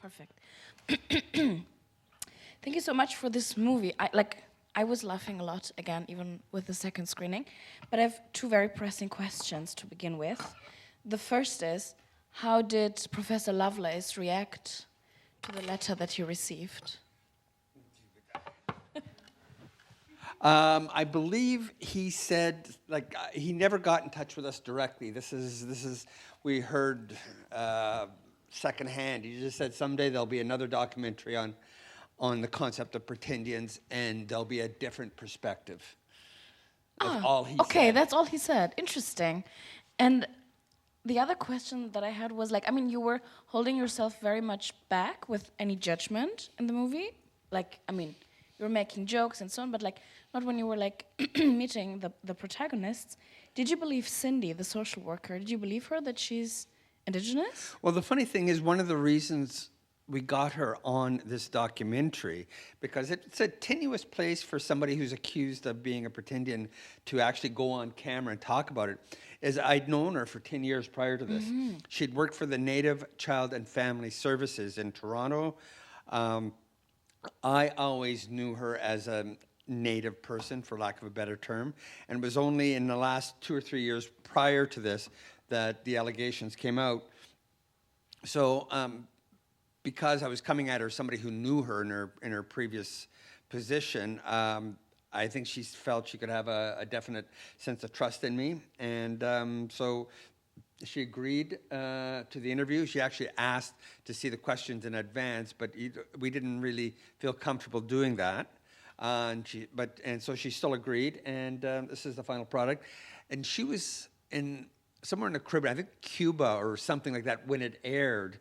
Perfect. Thank you so much for this movie. I was laughing a lot again, even with the second screening. But I have two very pressing questions to begin with. The first is, how did Professor Lovelace react to the letter that you received? I believe he said, he never got in touch with us directly. This is we heard secondhand. He just said someday there'll be another documentary on the concept of Pretendians, and there'll be a different perspective. That's all he said. Okay, that's all he said. Interesting. And the other question that I had was you were holding yourself very much back with any judgment in the movie. You were making jokes and so on, but not when you were meeting the protagonists. Did you believe Cindy, the social worker? Did you believe her that she's Indigenous? Well, the funny thing is, one of the reasons we got her on this documentary, because it's a tenuous place for somebody who's accused of being a Pretendian to actually go on camera and talk about it, is I'd known her for 10 years prior to this. Mm-hmm. She'd worked for the Native Child and Family Services in Toronto. I always knew her as a Native person, for lack of a better term, and it was only in the last 2 or 3 years prior to this that the allegations came out. So because I was coming at her, somebody who knew her in her previous position, I think she felt she could have a definite sense of trust in me, and so she agreed to the interview. She actually asked to see the questions in advance, but we didn't really feel comfortable doing that. And so she still agreed, and this is the final product. And she was somewhere in the Caribbean, I think Cuba or something like that, when it aired.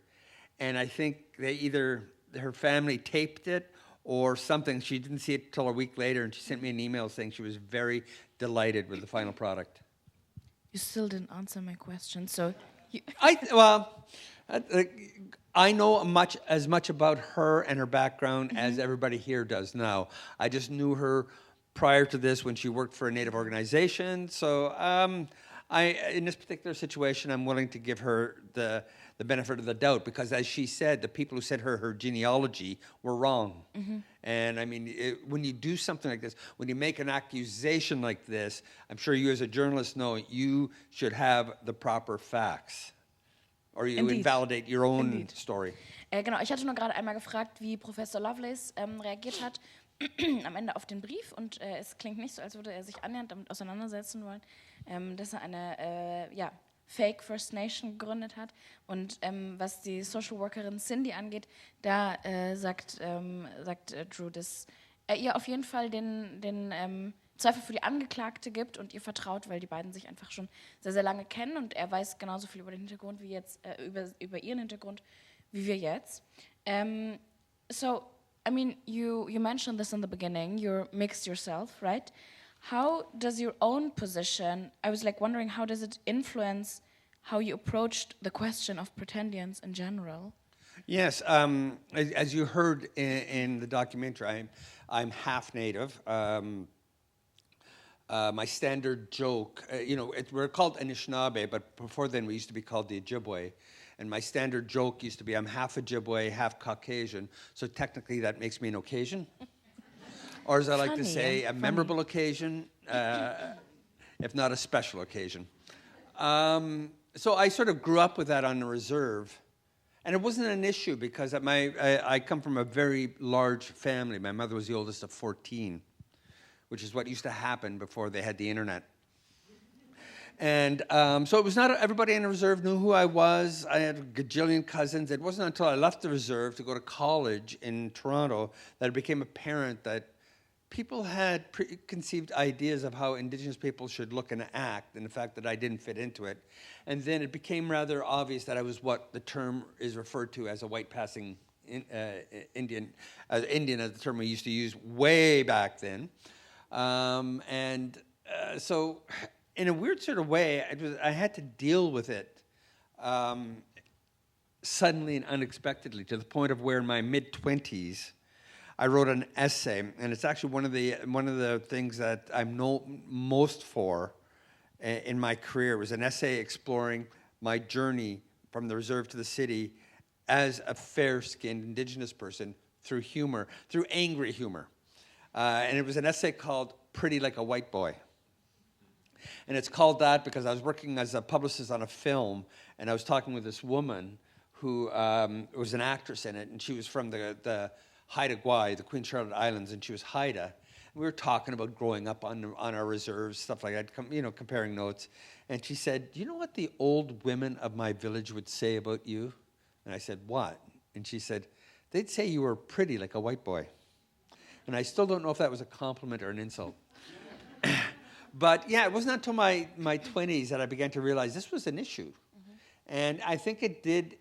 And I think her family taped it or something. She didn't see it till a week later, and she sent me an email saying she was very delighted with the final product. You still didn't answer my question, so... I know as much about her and her background as everybody here does now. I just knew her prior to this when she worked for a Native organization. So in this particular situation, I'm willing to give her the benefit of the doubt, because as she said, the people who said her genealogy were wrong. Mm-hmm. And I mean, when you do something like this, when you make an accusation like this, I'm sure you as a journalist know you should have the proper facts. Or you invalidate your own story. Genau, ich hatte nur gerade einmal gefragt, wie Professor Lovelace reagiert hat am Ende auf den Brief. Und es klingt nicht so, als würde er sich annähernd damit auseinandersetzen wollen, dass er eine Fake First Nation gegründet hat. Und was die Social Workerin Cindy angeht, da sagt Drew, dass er ihr auf jeden Fall den Zweifel für die Angeklagte gibt und ihr vertraut, weil die beiden sich einfach schon sehr, sehr lange kennen und er weiß genauso viel über den Hintergrund wie jetzt, über ihren Hintergrund wie wir jetzt. So, I mean, you mentioned this in the beginning, you're mixed yourself, right? How does your own position, I was wondering, how does it influence how you approached the question of Pretendians in general? Yes, as you heard in the documentary, I'm half Native. My standard joke, we're called Anishinaabe, but before then we used to be called the Ojibwe. And my standard joke used to be, I'm half Ojibwe, half Caucasian, so technically that makes me an occasion. Or as I like to say, a memorable occasion, if not a special occasion. So I sort of grew up with that on the reserve. And it wasn't an issue because I come from a very large family. My mother was the oldest of 14. Which is what used to happen before they had the internet. And so it was not everybody in the reserve knew who I was. I had a gajillion cousins. It wasn't until I left the reserve to go to college in Toronto that it became apparent that people had preconceived ideas of how Indigenous people should look and act, and the fact that I didn't fit into it. And then it became rather obvious that I was what the term is referred to as a white passing Indian. Indian is the term we used to use way back then. So in a weird sort of way, I had to deal with it suddenly and unexpectedly, to the point of where in my mid-20s, I wrote an essay, and it's actually one of the things that I'm known most for in my career. It was an essay exploring my journey from the reserve to the city as a fair-skinned Indigenous person through humor, through angry humor. And it was an essay called Pretty Like a White Boy. And it's called that because I was working as a publicist on a film, and I was talking with this woman who was an actress in it, and she was from the Haida Gwaii, the Queen Charlotte Islands, and she was Haida. We were talking about growing up on our reserves, stuff like that, comparing notes. And she said, "Do you know what the old women of my village would say about you?" And I said, "What?" And she said, "They'd say you were pretty like a white boy." And I still don't know if that was a compliment or an insult. But yeah, it wasn't until my 20s that I began to realize this was an issue. Mm-hmm. And I think it did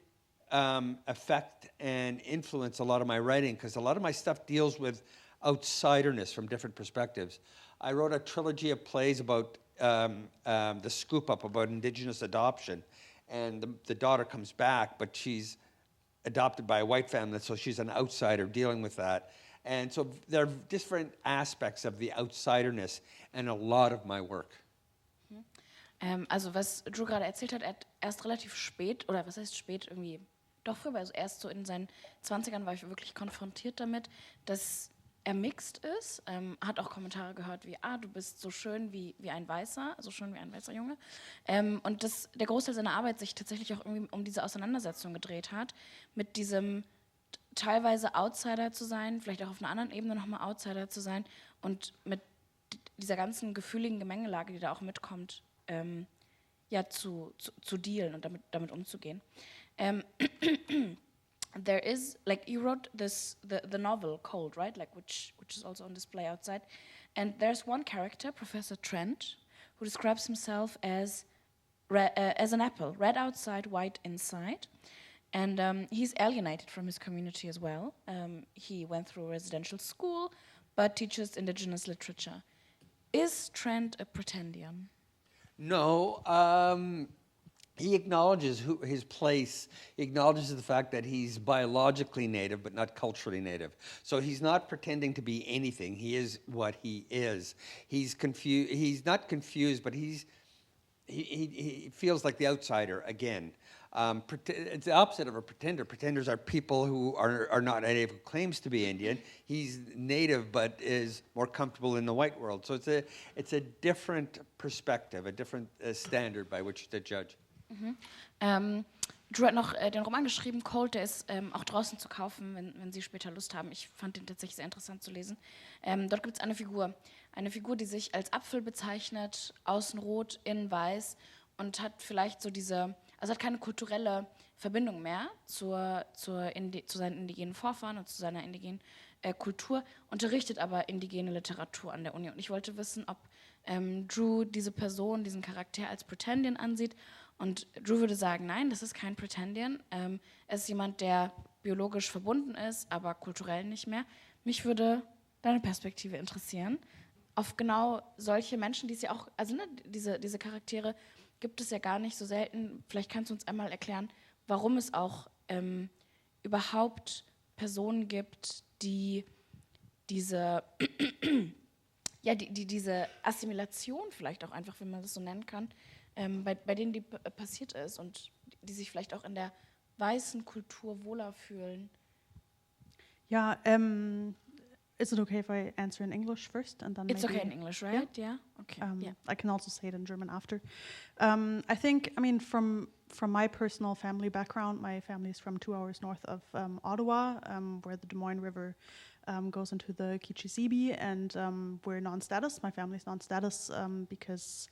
affect and influence a lot of my writing, because a lot of my stuff deals with outsiderness from different perspectives. I wrote a trilogy of plays about the scoop up about Indigenous adoption, and the daughter comes back, but she's adopted by a white family, so she's an outsider dealing with that. And so there are different aspects of the outsiderness in a lot of my work. Also was Drew gerade erzählt hat, er hat erst relativ spät, oder was heißt spät, irgendwie doch früher, also erst so in seinen 20ern war ich wirklich konfrontiert damit, dass er mixed ist, hat auch Kommentare gehört wie, du bist so schön wie ein Weißer, so schön wie ein weißer Junge. Und dass der Großteil seiner Arbeit sich tatsächlich auch irgendwie um diese Auseinandersetzung gedreht hat, mit diesem teilweise Outsider zu sein, vielleicht auch auf einer anderen Ebene nochmal Outsider zu sein und mit dieser ganzen gefühligen Gemengelage, die da auch mitkommt, zu dealen und damit umzugehen. There is, like, you wrote the novel Cold, right? Like, which is also on display outside. And there's one character, Professor Trent, who describes himself as an apple, red outside, white inside. And he's alienated from his community as well. He went through residential school, but teaches Indigenous literature. Is Trent a Pretendian? No. He acknowledges his place. He acknowledges the fact that he's biologically native, but not culturally native. So he's not pretending to be anything. He is what he is. He's confused. He's not confused, but he feels like the outsider again. It's the opposite of a pretender. Pretenders are people who are not native, who claims to be Indian. He's native, but is more comfortable in the white world. So it's a different perspective, a different standard by which to judge. Mhm. Drew hat noch den Roman geschrieben, Cold, der ist auch draußen zu kaufen, wenn Sie später Lust haben. Ich fand den tatsächlich sehr interessant zu lesen. Dort gibt es eine Figur, die sich als Apfel bezeichnet, außen rot, innen weiß und hat vielleicht so hat keine kulturelle Verbindung mehr zu seinen indigenen Vorfahren und zu seiner indigenen Kultur, unterrichtet aber indigene Literatur an der Uni. Und ich wollte wissen, ob Drew diese Person, diesen Charakter als Pretendian ansieht. Und Drew würde sagen, nein, das ist kein Pretendian. Er ist jemand, der biologisch verbunden ist, aber kulturell nicht mehr. Mich würde deine Perspektive interessieren. Auf genau solche Menschen, die es ja auch, also diese Charaktere gibt es ja gar nicht so selten. Vielleicht kannst du uns einmal erklären, warum es auch überhaupt Personen gibt, die diese diese Assimilation vielleicht auch einfach, wenn man das so nennen kann, bei denen die passiert ist und die sich vielleicht auch in der weißen Kultur wohler fühlen. Yeah, is it okay if I answer in English first and then It's maybe... okay in English, right? Yeah. Okay. Yeah. I can also say it in German after. I think, from my personal family background, my family is from 2 hours north of Ottawa, where the Des Moines River goes into the Kichisibi, and we're non-status. My family's non-status because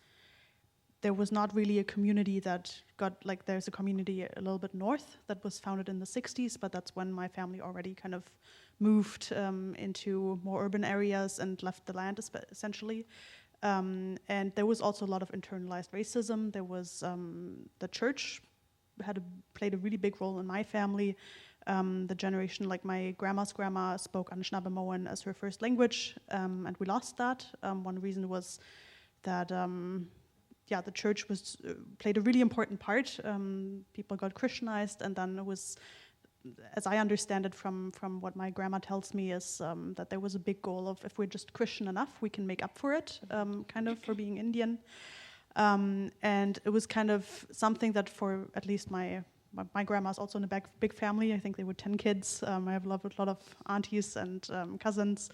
there was not really a community that there's a community a little bit north that was founded in the 60s, but that's when my family already kind of moved into more urban areas and left the land, essentially. And there was also a lot of internalized racism. There was the church played a really big role in my family. The generation, like my grandma's grandma, spoke Anishinaabemowin as her first language, and we lost that. One reason was that the church played a really important part. People got Christianized, and then it was, as I understand it from what my grandma tells me, is that there was a big goal of, if we're just Christian enough, we can make up for it, kind of, for being Indian. And it was kind of something that, for at least my my grandma's also in a big family. I think they were 10 kids. I have a lot of aunties and cousins,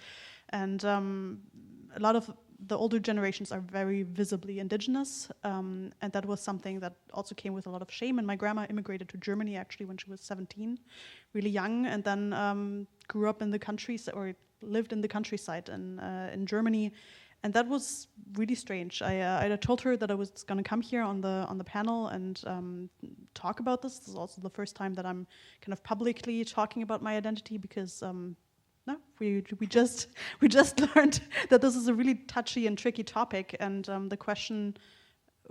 and a lot of the older generations are very visibly indigenous, and that was something that also came with a lot of shame. And my grandma immigrated to Germany actually when she was 17, really young, and then grew up in the countryside, or lived in the countryside in Germany. And that was really strange. I told her that I was going to come here on the panel and talk about this. This is also the first time that I'm kind of publicly talking about my identity, because we just learned that this is a really touchy and tricky topic, and the question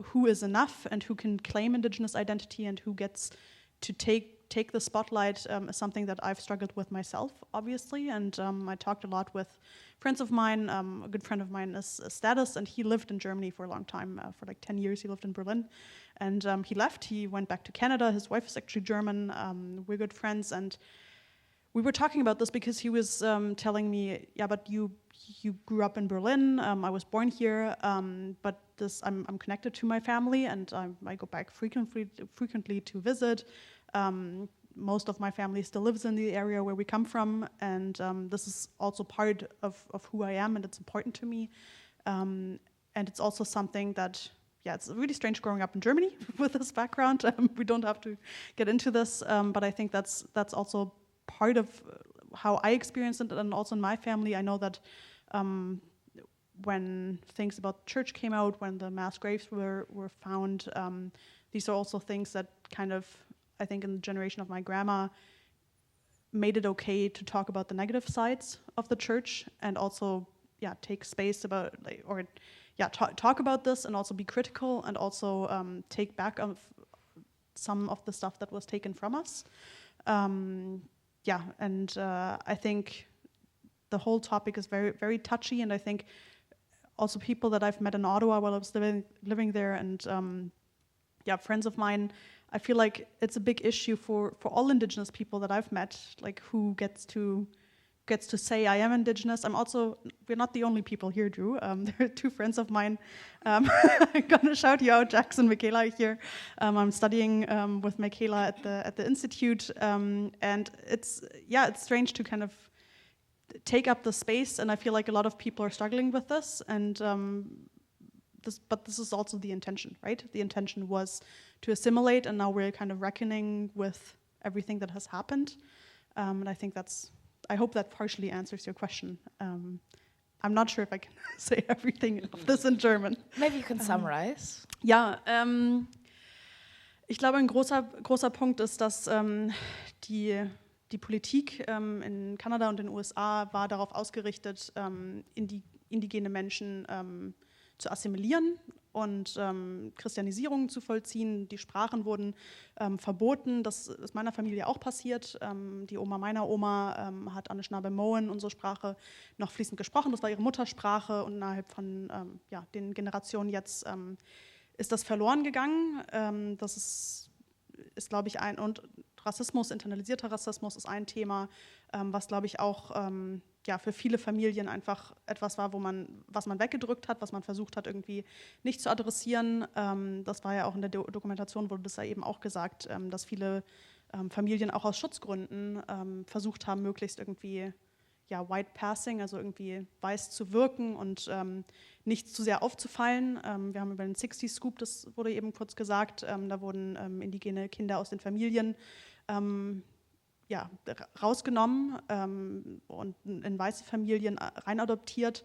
who is enough and who can claim indigenous identity and who gets to take the spotlight is something that I've struggled with myself, obviously. And I talked a lot with friends of mine. A good friend of mine is Status, and he lived in Germany for a long time. For like 10 years, he lived in Berlin. And he left. He went back to Canada. His wife is actually German. We're good friends. And we were talking about this because he was telling me, yeah, but you grew up in Berlin. I was born here, but I'm connected to my family, and I go back frequently to visit. Most of my family still lives in the area where we come from, and this is also part of who I am, and it's important to me. And it's also something that, it's really strange growing up in Germany with this background. We don't have to get into this, but I think that's also part of how I experienced it, and also in my family. I know that when things about the church came out, when the mass graves were found, these are also things that kind of, I think in the generation of my grandma, made it okay to talk about the negative sides of the church, and also take space about, talk about this, and also be critical, and also take back of some of the stuff that was taken from us. I think the whole topic is very, very touchy, and I think also people that I've met in Ottawa while I was living there, and friends of mine, I feel like it's a big issue for all Indigenous people that I've met, like who gets to say I am Indigenous. We're not the only people here, Drew. There are two friends of mine. I'm gonna shout you out, Jackson, Michaela here. I'm studying with Michaela at the Institute, and it's strange to kind of take up the space, and I feel like a lot of people are struggling with this, and this is also the intention, right? The intention was to assimilate, and now we're kind of reckoning with everything that has happened, and I hope that partially answers your question. I'm not sure if I can say everything of this in German. Maybe you can summarize. Ich glaube, ein großer Punkt ist, dass die Politik in Kanada und den USA war darauf ausgerichtet, indigene Menschen zu assimilieren und Christianisierung zu vollziehen. Die Sprachen wurden verboten. Das ist meiner Familie auch passiert. Die Oma meiner Oma hat Anishinaabe-Moen, unsere Sprache, noch fließend gesprochen. Das war ihre Muttersprache, und innerhalb von den Generationen jetzt ist das verloren gegangen. Das ist glaube ich, und Rassismus, internalisierter Rassismus ist ein Thema, was, glaube ich, auch für viele Familien einfach etwas war, was man weggedrückt hat, was man versucht hat, irgendwie nicht zu adressieren. Das war ja auch in der Dokumentation, wurde das ja eben auch gesagt, dass viele Familien auch aus Schutzgründen versucht haben, möglichst irgendwie White Passing, also irgendwie weiß zu wirken und nicht zu sehr aufzufallen. Wir haben über den 60 Scoop, das wurde eben kurz gesagt, da wurden indigene Kinder aus den Familien rausgenommen und in weiße Familien reinadoptiert.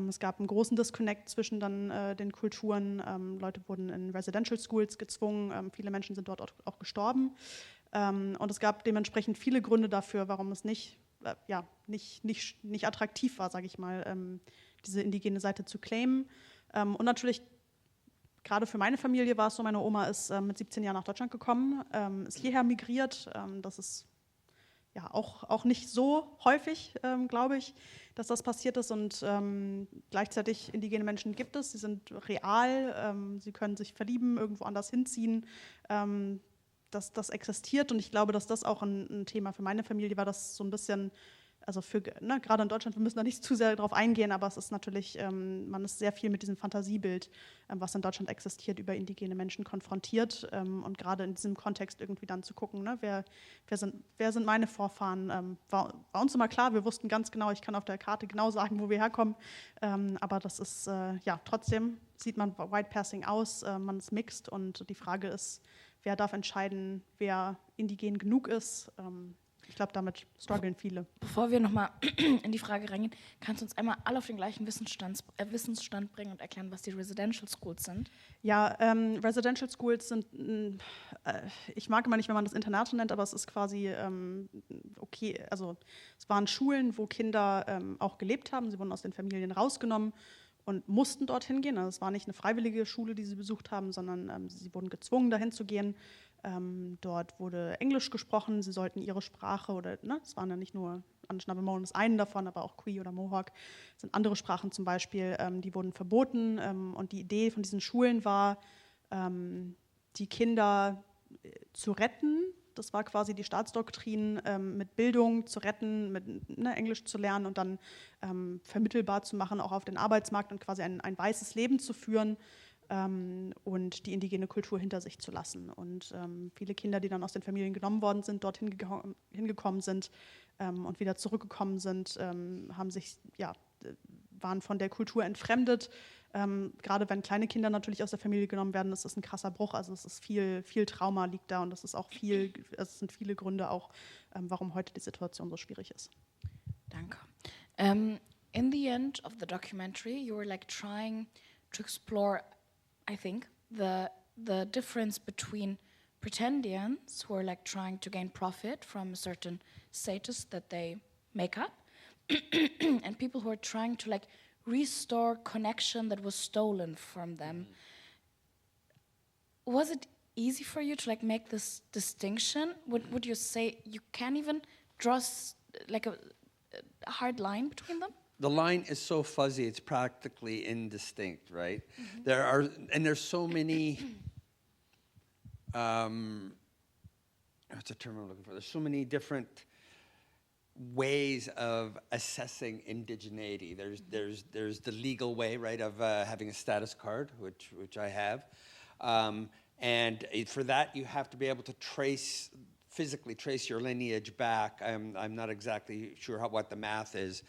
Es gab einen großen Disconnect zwischen dann den Kulturen. Leute wurden in Residential Schools gezwungen. Viele Menschen sind dort auch gestorben. Und es gab dementsprechend viele Gründe dafür, warum es nicht attraktiv war, sage ich mal, diese indigene Seite zu claimen. Und natürlich, gerade für meine Familie war es so, meine Oma ist mit 17 Jahren nach Deutschland gekommen, ist hierher migriert. Das ist auch nicht so häufig, glaube ich, dass das passiert ist. Und gleichzeitig indigene Menschen gibt es, sie sind real, sie können sich verlieben, irgendwo anders hinziehen. Das existiert, und ich glaube, dass das auch ein Thema für meine Familie war, dass so ein bisschen also gerade in Deutschland, wir müssen da nicht zu sehr drauf eingehen, aber es ist natürlich, man ist sehr viel mit diesem Fantasiebild, was in Deutschland existiert, über indigene Menschen konfrontiert. Und gerade in diesem Kontext irgendwie dann zu gucken, ne, wer sind meine Vorfahren, war uns immer klar, wir wussten ganz genau, ich kann auf der Karte genau sagen, wo wir herkommen. Aber das ist, trotzdem sieht man White Passing aus, man ist mixed und die Frage ist, wer darf entscheiden, wer indigen genug ist. Ich glaube, damit strugglen viele. Bevor wir nochmal in die Frage reingehen, kannst du uns einmal alle auf den gleichen Wissensstand bringen und erklären, was die Residential Schools sind? Ja, Residential Schools sind, ich mag immer nicht, wenn man das Internate nennt, aber es ist quasi okay, also es waren Schulen, wo Kinder auch gelebt haben, sie wurden aus den Familien rausgenommen und mussten dorthin gehen. Also es war nicht eine freiwillige Schule, die sie besucht haben, sondern sie wurden gezwungen, dahin zu gehen. Dort wurde Englisch gesprochen, sie sollten ihre Sprache, oder es waren ja nicht nur Anishinaabe ist einen davon, aber auch Cree oder Mohawk, sind andere Sprachen zum Beispiel, die wurden verboten. Und die Idee von diesen Schulen war, die Kinder zu retten. Das war quasi die Staatsdoktrin, mit Bildung zu retten, mit Englisch zu lernen und dann vermittelbar zu machen, auch auf den Arbeitsmarkt und quasi ein weißes Leben zu führen. Und die indigene Kultur hinter sich zu lassen. Und viele Kinder, die dann aus den Familien genommen worden sind, dorthin hingekommen sind und wieder zurückgekommen sind, waren von der Kultur entfremdet. Gerade wenn kleine Kinder natürlich aus der Familie genommen werden, ist das ein krasser Bruch. Also es ist viel Trauma liegt da und es sind viele Gründe auch, warum heute die Situation so schwierig ist. Danke. In the end of the documentary, you were like trying to explore, I think, the difference between Pretendians, who are like trying to gain profit from a certain status that they make up, and people who are trying to like restore connection that was stolen from them. Was it easy for you to like make this distinction? Would you say you can even draw like a hard line between them? The line is so fuzzy, it's practically indistinct, right? There's so many, what's the term I'm looking for? There's so many different ways of assessing indigeneity. There's the legal way, right, of having a status card, which I have. And for that, you have to be able to physically trace your lineage back. I'm not exactly sure what the math is.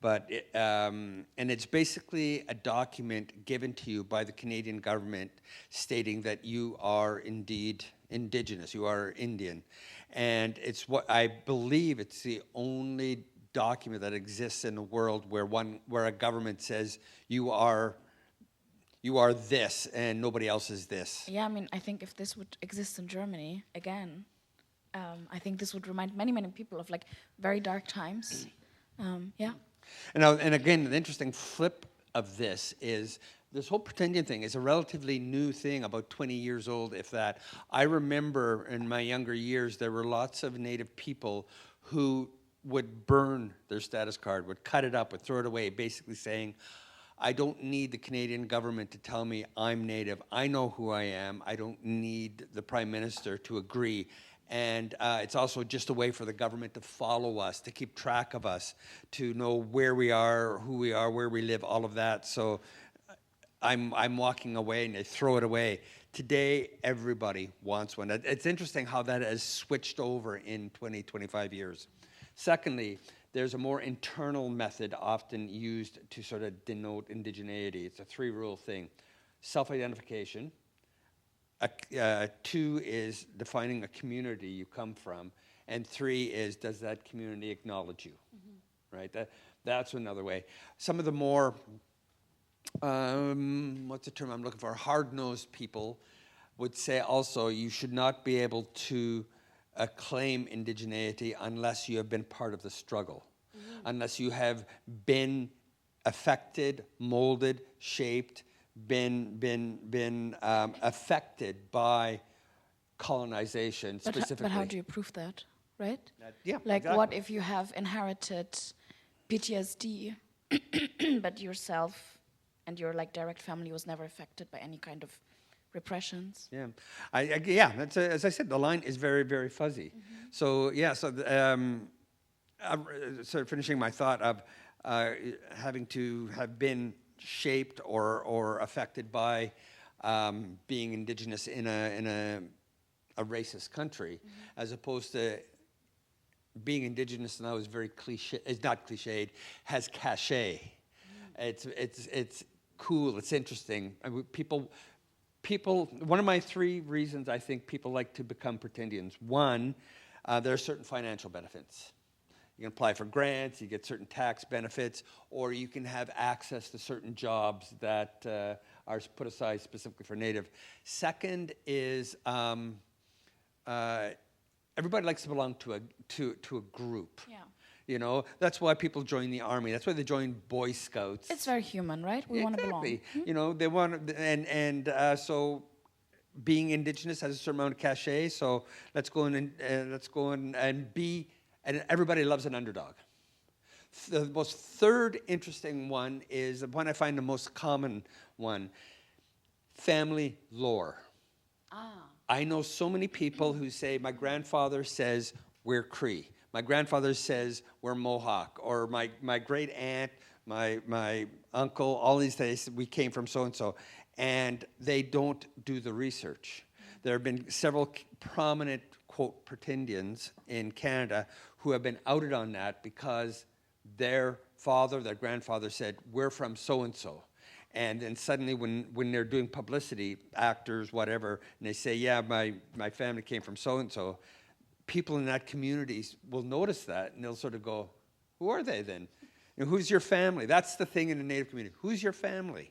But and it's basically a document given to you by the Canadian government stating that you are indeed Indigenous, you are Indian. And it's what I believe it's the only document that exists in the world where a government says you are this and nobody else is this. Yeah, I mean, I think if this would exist in Germany again, I think this would remind many, many people of like very dark times. Yeah. And again, the interesting flip of this is this whole Pretendian thing is a relatively new thing, about 20 years old, if that. I remember in my younger years, there were lots of Native people who would burn their status card, would cut it up, would throw it away, basically saying, I don't need the Canadian government to tell me I'm Native. I know who I am. I don't need the Prime Minister to agree. And it's also just a way for the government to follow us, to keep track of us, to know where we are, who we are, where we live, all of that. So I'm walking away and they throw it away. Today, everybody wants one. It's interesting how that has switched over in 20, 25 years. Secondly, there's a more internal method often used to sort of denote indigeneity. It's a 3-rule thing. Self-identification. 2 is defining a community you come from, and 3 is does that community acknowledge you, right? That's another way. Some of the more, what's the term I'm looking for? Hard-nosed people would say also you should not be able to claim indigeneity unless you have been part of the struggle, unless you have been affected, molded, shaped, been affected by colonization specifically. But how do you prove that, right? Yeah, like exactly. What if you have inherited PTSD, but yourself and your like direct family was never affected by any kind of repressions? Yeah, that's as I said, the line is very, very fuzzy. So sort of finishing my thought of having to have been shaped or affected by being Indigenous in a racist country, as opposed to being Indigenous now is very cliche. It's not cliched. Has cachet. It's cool. It's interesting. I mean, people. One of my 3 reasons I think people like to become Pretendians. One, there are certain financial benefits. You can apply for grants, you get certain tax benefits, or you can have access to certain jobs that are put aside specifically for Native. Second is everybody likes to belong to a group. Yeah. You know, that's why people join the army. That's why they join Boy Scouts. It's very human, right? We want to belong. Exactly. You know, they want so being Indigenous has a certain amount of cachet. So let's go in and be. And everybody loves an underdog. The most third interesting one is the one I find the most common one: family lore. I know so many people who say, my grandfather says we're Cree. My grandfather says we're Mohawk. Or my great aunt, my uncle, all these days, we came from so-and-so. And they don't do the research. There have been several prominent, quote, Pretendians in Canada who have been outed on that because their father, their grandfather said, we're from so-and-so. And then suddenly when they're doing publicity, actors, whatever, and they say, yeah, my family came from so-and-so, people in that community will notice that, and they'll sort of go, who are they then? You know, who's your family? That's the thing in the Native community. Who's your family?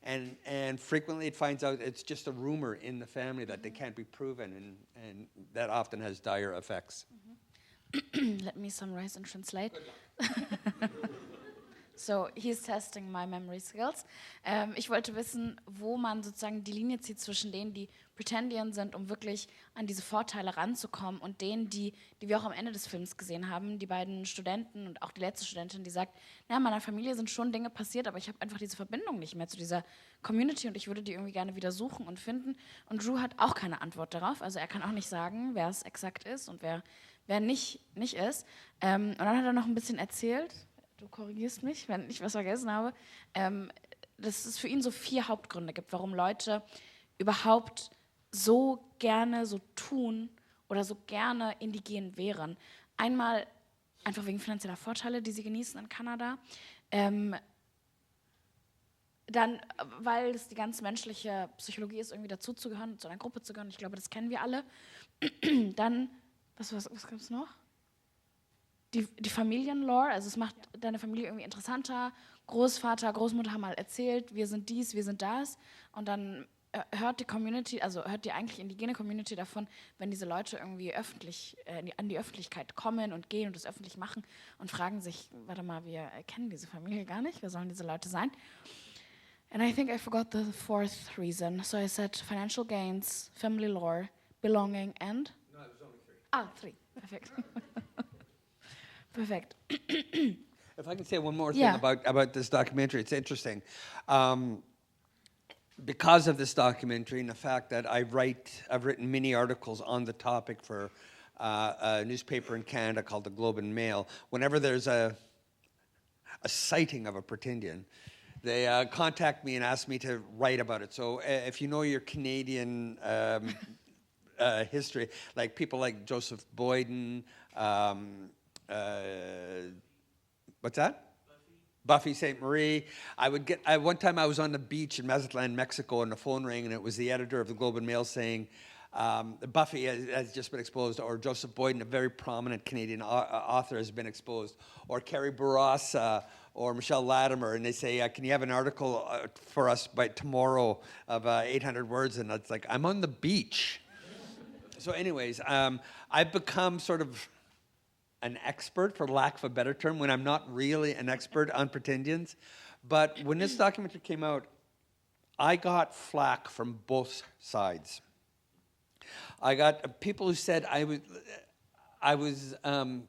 And frequently it finds out it's just a rumor in the family that they can't be proven, and that often has dire effects. Let me summarize and translate. So, he's testing my memory skills. Ich wollte wissen, wo man sozusagen die Linie zieht zwischen denen, die Pretendians sind, um wirklich an diese Vorteile ranzukommen, und denen, die wir auch am Ende des Films gesehen haben, die beiden Studenten und auch die letzte Studentin, die sagt, na, in meiner Familie sind schon Dinge passiert, aber ich habe einfach diese Verbindung nicht mehr zu dieser Community und ich würde die irgendwie gerne wieder suchen und finden. Und Drew hat auch keine Antwort darauf, also er kann auch nicht sagen, wer es exakt ist und wer nicht ist. Und dann hat er noch ein bisschen erzählt, du korrigierst mich, wenn ich was vergessen habe, dass es für ihn so 4 Hauptgründe gibt, warum Leute überhaupt so gerne so tun oder so gerne indigen wären. Einmal einfach wegen finanzieller Vorteile, die sie genießen in Kanada. Dann, weil es die ganz menschliche Psychologie ist, irgendwie dazuzugehören, zu einer Gruppe zu gehören. Ich glaube, das kennen wir alle. Dann, was gab es noch? Die Familienlore, also es macht deine Familie irgendwie interessanter. Großvater, Großmutter haben mal erzählt, wir sind dies, wir sind das. Und dann hört die Community, also hört die eigentlich indigene Community davon, wenn diese Leute irgendwie öffentlich an die Öffentlichkeit kommen und gehen und das öffentlich machen und fragen sich, warte mal, wir kennen diese Familie gar nicht, wer sollen diese Leute sein? And I think I forgot the 4th reason. So I said financial gains, family lore, belonging and? No, it was only 3. 3. Perfekt. Perfect. If I can say one more thing Yeah. about this documentary, it's interesting. Because of this documentary and the fact that I've written many articles on the topic for a newspaper in Canada called the Globe and Mail. Whenever there's a sighting of a Pretendian, they contact me and ask me to write about it. So if you know your Canadian history, like people like Joseph Boyden, what's that? Buffy St. Marie. One time I was on the beach in Mazatlan, Mexico, and the phone rang, and it was the editor of the Globe and Mail saying, Buffy has just been exposed, or Joseph Boyden, a very prominent Canadian author, has been exposed, or Carrie Bourassa, or Michelle Latimer, and they say, can you have an article for us by tomorrow of 800 words? And it's like, I'm on the beach. So anyways, I've become sort of an expert, for lack of a better term, when I'm not really an expert on Pretendians. But when this documentary came out, I got flack from both sides. I got people who said I was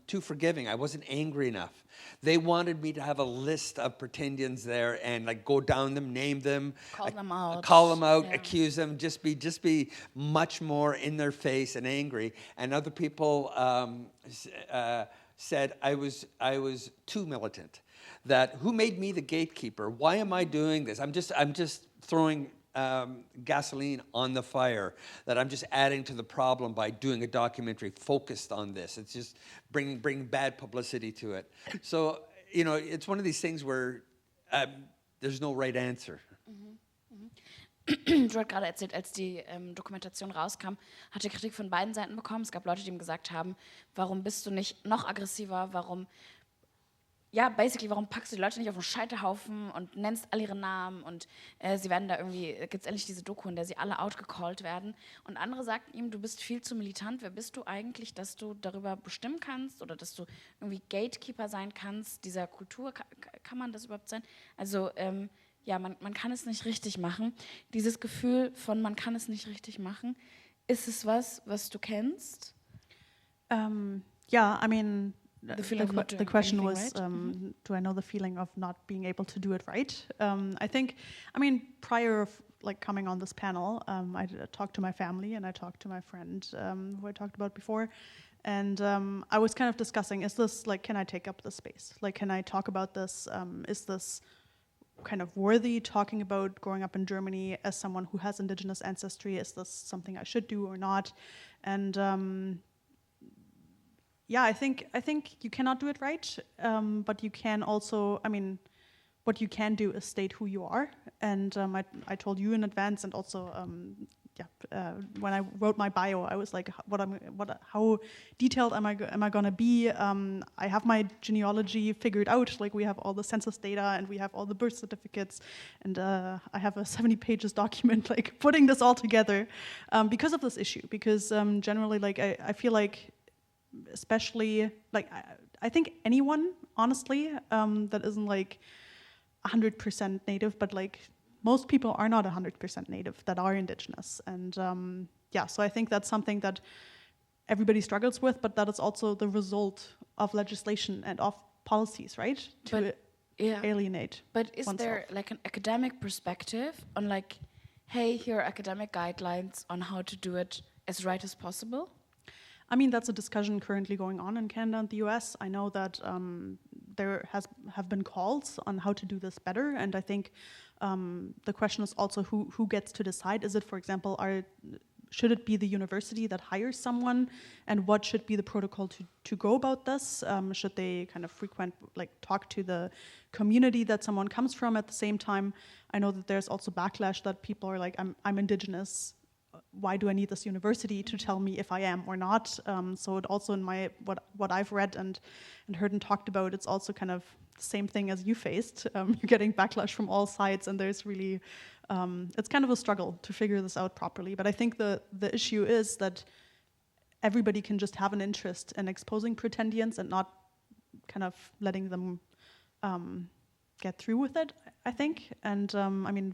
too forgiving. I wasn't angry enough. They wanted me to have a list of Pretendians there and like go down them, name them, Call them out, yeah. Accuse them, just be much more in their face and angry. And other people said I was too militant. That who made me the gatekeeper? Why am I doing this? I'm just throwing gasoline on the fire. That I'm just adding to the problem by doing a documentary focused on this. It's just bring bad publicity to it. So it's one of these things where there's no right answer. Du hast gerade erzählt, als die Dokumentation rauskam, hat er Kritik von beiden Seiten bekommen. Es gab Leute, die ihm gesagt haben, warum bist du nicht noch aggressiver, warum packst du die Leute nicht auf den Scheiterhaufen und nennst alle ihre Namen und sie werden da irgendwie, gibt es endlich diese Doku, in der sie alle outgecallt werden. Und andere sagten ihm, du bist viel zu militant, wer bist du eigentlich, dass du darüber bestimmen kannst oder dass du irgendwie Gatekeeper sein kannst, dieser Kultur, kann man das überhaupt sein? Also man kann es nicht richtig machen. Dieses Gefühl von, man kann es nicht richtig machen, ist es was du kennst? Yeah, I mean, the question was, right? do I know the feeling of not being able to do it right? Prior of coming on this panel, I talked to my family and I talked to my friend who I talked about before. And I was kind of discussing, is this, can I take up this space? Can I talk about this? Is this kind of worthy talking about growing up in Germany as someone who has indigenous ancestry? Is this something I should do or not? And I think you cannot do it right, but you can also, what you can do is state who you are. And I told you in advance, and also when I wrote my bio, I was like, how detailed am I gonna be? I have my genealogy figured out. We have all the census data and we have all the birth certificates, and I have a 70 pages document putting this all together because of this issue. Because generally, I feel like, especially I think anyone honestly that isn't 100% native, but most people are not 100% native that are indigenous. And so I think that's something that everybody struggles with, but that is also the result of legislation and of policies, right? To alienate. But is oneself. there an academic perspective on hey, here are academic guidelines on how to do it as right as possible? That's a discussion currently going on in Canada and the US. I know that there have been calls on how to do this better, and I think the question is also who gets to decide. Is it, for example, should it be the university that hires someone, and what should be the protocol to go about this? Should they kind of talk to the community that someone comes from at the same time? I know that there's also backlash that people are I'm indigenous. Why do I need this university to tell me if I am or not? So it also in what I've read and heard and talked about, it's also kind of the same thing as you faced. You're getting backlash from all sides, and there's really, it's kind of a struggle to figure this out properly. But I think the issue is that everybody can just have an interest in exposing Pretendians and not kind of letting them get through with it, I think. And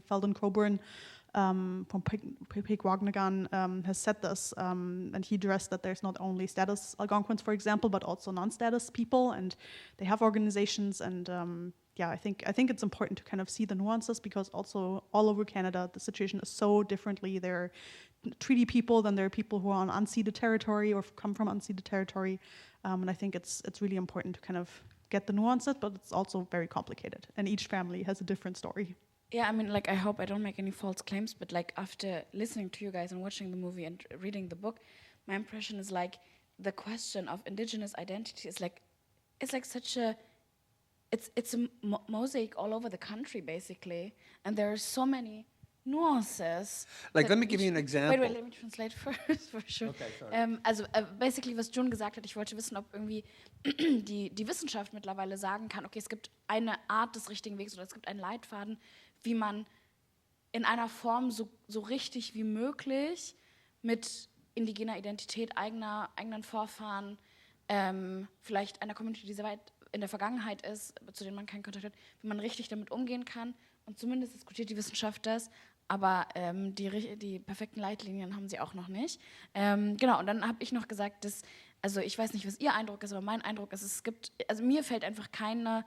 Feldon Coburn from Pig Wagnagan has said this, and he addressed that there's not only status Algonquins, for example, but also non-status people, and they have organizations. And I think it's important to kind of see the nuances, because also all over Canada the situation is so differently. There are treaty people, then there are people who are on unceded territory or come from unceded territory, and I think it's really important to kind of get the nuances, but it's also very complicated, and each family has a different story. Yeah, I hope I don't make any false claims, but after listening to you guys and watching the movie and reading the book, my impression is the question of indigenous identity is such a, it's a mosaic all over the country basically, and there are so many nuances. Let me give you an example. Wait, let me translate first, for sure. Okay, sorry. Basically, was June gesagt hat, ich wollte wissen, ob irgendwie die Wissenschaft mittlerweile sagen kann, okay, es gibt eine Art des richtigen Wegs oder es gibt einen Leitfaden, wie man in einer Form so richtig wie möglich mit indigener Identität, eigenen Vorfahren, vielleicht einer Community, die sehr weit in der Vergangenheit ist, zu denen man keinen Kontakt hat, wie man richtig damit umgehen kann. Und zumindest diskutiert die Wissenschaft das, aber die perfekten Leitlinien haben sie auch noch nicht. Genau, und dann habe ich noch gesagt, also ich weiß nicht, was Ihr Eindruck ist, aber mein Eindruck ist, mir fällt einfach keine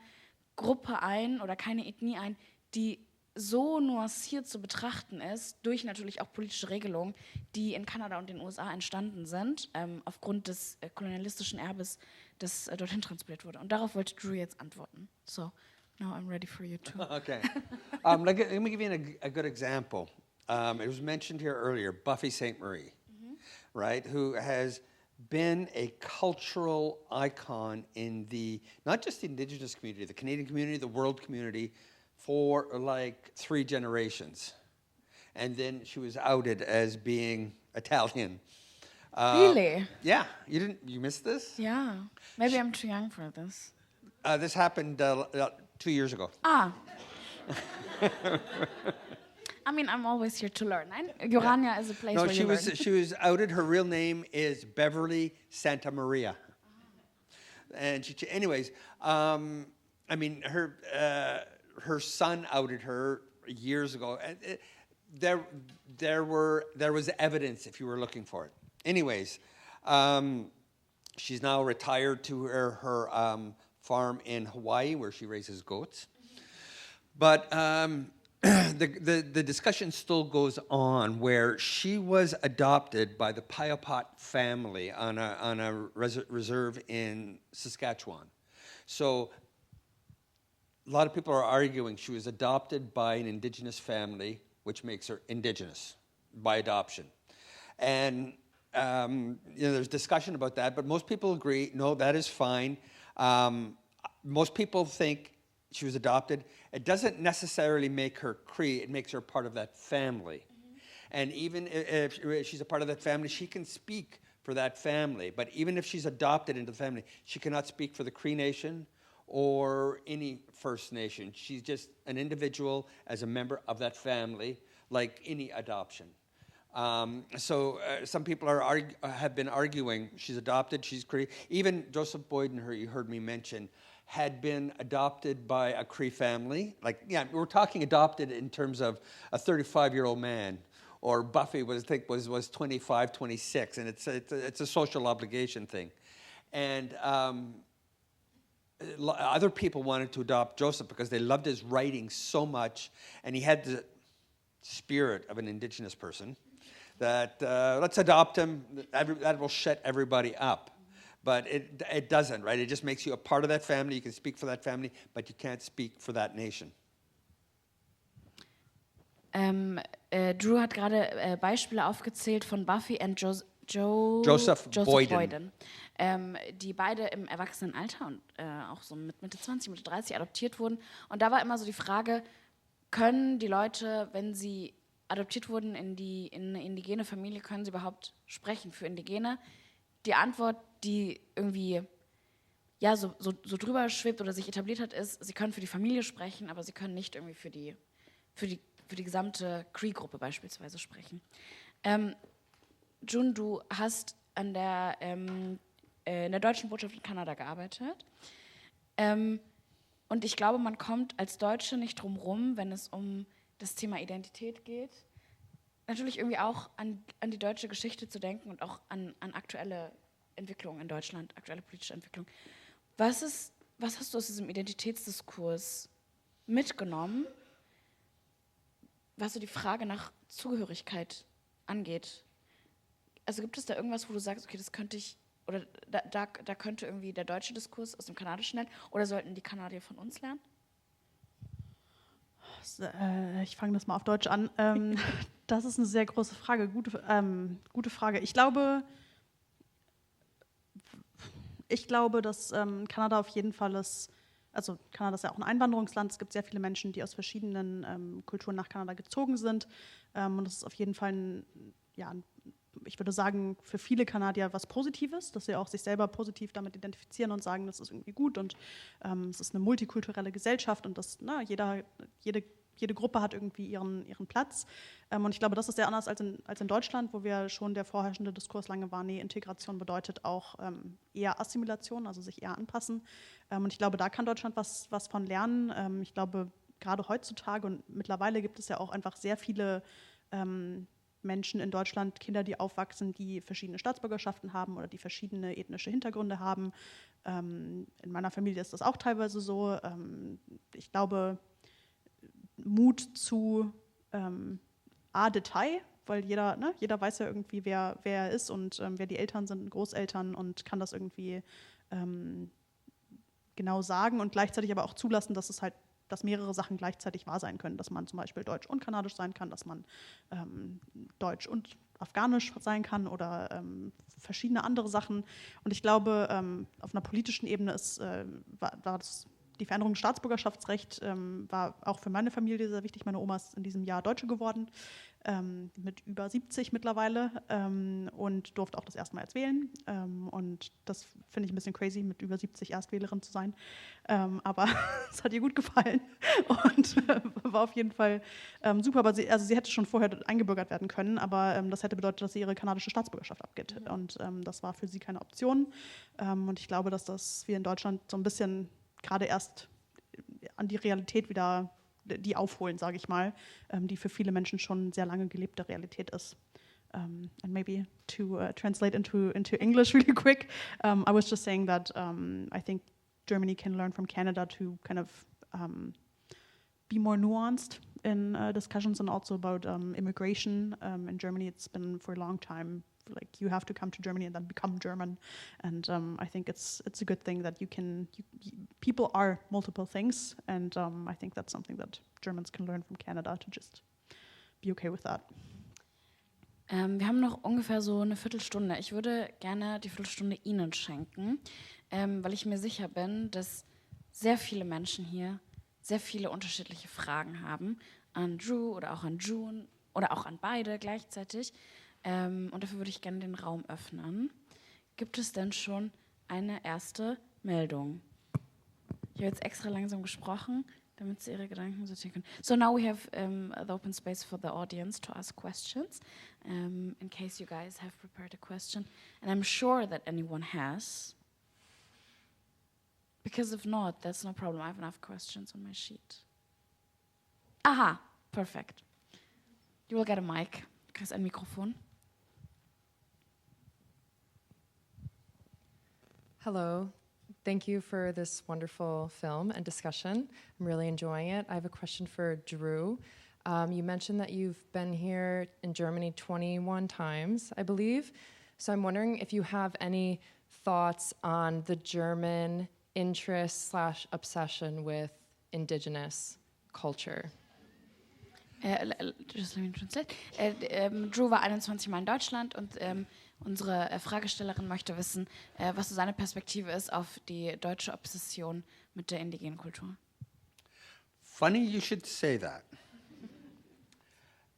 Gruppe ein oder keine Ethnie ein, die so nuanciert zu betrachten ist, durch natürlich auch politische Regelungen, die in Kanada und den USA entstanden sind, aufgrund des kolonialistischen Erbes, das dorthin transportiert wurde. Und darauf wollte Drew jetzt antworten. So, now I'm ready for you too. Okay. Let me give you a good example. It was mentioned here earlier, Buffy St. Marie, right, who has been a cultural icon in not just the Indigenous community, the Canadian community, the world community, for like 3 generations. And then she was outed as being Italian. Really? Yeah, you missed this? Yeah, maybe I'm too young for this. This happened 2 years ago. I mean, I'm always here to learn. Urania is a place where you learn. She was outed. Her real name is Beverly Santa Maria. And anyways, I mean, her son outed her years ago. There was evidence if you were looking for it. Anyways, she's now retired to her farm in Hawaii where she raises goats. But the discussion still goes on where she was adopted by the Piopot family on a reserve in Saskatchewan. So a lot of people are arguing she was adopted by an Indigenous family, which makes her Indigenous by adoption. And there's discussion about that, but most people agree, no, that is fine. Most people think she was adopted. It doesn't necessarily make her Cree, it makes her part of that family. And even if she's a part of that family, she can speak for that family. But even if she's adopted into the family, she cannot speak for the Cree Nation or any First Nation. She's just an individual as a member of that family, like any adoption. So some people have been arguing she's adopted, she's Cree. Even Joseph Boyden, who you heard me mention, had been adopted by a Cree family. Like, yeah, we're talking adopted in terms of a 35-year-old man, or Buffy was 25, 26, and it's a social obligation thing. And other people wanted to adopt Joseph because they loved his writing so much, and he had the spirit of an Indigenous person, that let's adopt him, that will shut everybody up. But it doesn't, right? It just makes you a part of that family. You can speak for that family, but you can't speak for that nation. Drew hat gerade Beispiele aufgezählt von Buffy und Joseph Boyden. Die beide im Erwachsenenalter und auch so mit Mitte 20, Mitte 30 adoptiert wurden. Und da war immer so die Frage, können die Leute, wenn sie adoptiert wurden in eine indigene Familie, können sie überhaupt sprechen für Indigene? Die Antwort, die irgendwie ja, so drüber schwebt oder sich etabliert hat, ist, sie können für die Familie sprechen, aber sie können nicht irgendwie für die gesamte Cree-Gruppe beispielsweise sprechen. Jun, du hast in der Deutschen Botschaft in Kanada gearbeitet. Und ich glaube, man kommt als Deutsche nicht drum rum, wenn es um das Thema Identität geht, natürlich irgendwie auch an die deutsche Geschichte zu denken und auch an aktuelle Entwicklungen in Deutschland, aktuelle politische Entwicklung. Was hast du aus diesem Identitätsdiskurs mitgenommen, was so die Frage nach Zugehörigkeit angeht? Also gibt es da irgendwas, wo du sagst, okay, das könnte ich, oder da könnte irgendwie der deutsche Diskurs aus dem Kanadischen lernen, oder sollten die Kanadier von uns lernen? Ich fange das mal auf Deutsch an. Das ist eine sehr große Frage, gute Frage. Ich glaube, dass Kanada auf jeden Fall also Kanada ist ja auch ein Einwanderungsland, es gibt sehr viele Menschen, die aus verschiedenen Kulturen nach Kanada gezogen sind. Und das ist auf jeden Fall ich würde sagen, für viele Kanadier was Positives, dass sie auch sich selber positiv damit identifizieren und sagen, das ist irgendwie gut und es ist eine multikulturelle Gesellschaft und dass jede Gruppe hat irgendwie ihren Platz. Und ich glaube, das ist sehr anders als in Deutschland, wo wir schon der vorherrschende Diskurs lange war, nee, Integration bedeutet auch eher Assimilation, also sich eher anpassen. Und ich glaube, da kann Deutschland was von lernen. Ich glaube, gerade heutzutage und mittlerweile gibt es ja auch einfach sehr viele Menschen in Deutschland, Kinder, die aufwachsen, die verschiedene Staatsbürgerschaften haben oder die verschiedene ethnische Hintergründe haben. In meiner Familie ist das auch teilweise so. Ich glaube, Mut zu Detail, weil jeder weiß ja irgendwie, wer er ist und wer die Eltern sind, Großeltern und kann das irgendwie genau sagen und gleichzeitig aber auch zulassen, dass mehrere Sachen gleichzeitig wahr sein können, dass man zum Beispiel Deutsch und Kanadisch sein kann, dass man Deutsch und Afghanisch sein kann oder verschiedene andere Sachen. Und ich glaube, auf einer politischen Ebene war das die Veränderung des Staatsbürgerschaftsrechts war auch für meine Familie sehr wichtig. Meine Oma ist in diesem Jahr Deutsche geworden, mit über 70 mittlerweile und durfte auch das erste Mal jetzt wählen. Und das finde ich ein bisschen crazy, mit über 70 Erstwählerin zu sein. Aber es hat ihr gut gefallen und war auf jeden Fall super. Aber sie hätte schon vorher eingebürgert werden können, aber das hätte bedeutet, dass sie ihre kanadische Staatsbürgerschaft abgibt. Und das war für sie keine Option. Und ich glaube, dass wir in Deutschland so ein bisschen gerade erst an die Realität wieder die aufholen, sage ich mal, die für viele Menschen schon sehr lange gelebte Realität ist. And maybe to translate into English really quick, I was just saying that I think Germany can learn from Canada to kind of be more nuanced in discussions and also about immigration. In Germany, it's been for a long time like you have to come to Germany and then become German, and I think it's a good thing that people are multiple things, and I think that's something that Germans can learn from Canada to just be okay with that. Wir haben noch ungefähr so eine Viertelstunde. Ich würde gerne die Viertelstunde Ihnen schenken, weil ich mir sicher bin, dass sehr viele Menschen hier sehr viele unterschiedliche Fragen haben an Drew oder auch an June oder auch an beide gleichzeitig. Und dafür würde ich gerne den Raum öffnen. Gibt es denn schon eine erste Meldung? Ich habe jetzt extra langsam gesprochen, damit Sie Ihre Gedanken sortieren können. So now we have the open space for the audience to ask questions, in case you guys have prepared a question. And I'm sure that anyone has. Because if not, that's no problem. I have enough questions on my sheet. Aha, perfect. You will get a mic. Du kriegst ein Mikrofon. Hello. Thank you for this wonderful film and discussion. I'm really enjoying it. I have a question for Drew. You mentioned that you've been here in Germany 21 times, I believe. So I'm wondering if you have any thoughts on the German interest/obsession with indigenous culture. Just let me translate. Drew war 21 Mal in Deutschland und unsere Fragestellerin möchte wissen, was so seine Perspektive ist auf die deutsche Obsession mit der indigenen Kultur. Funny you should say that.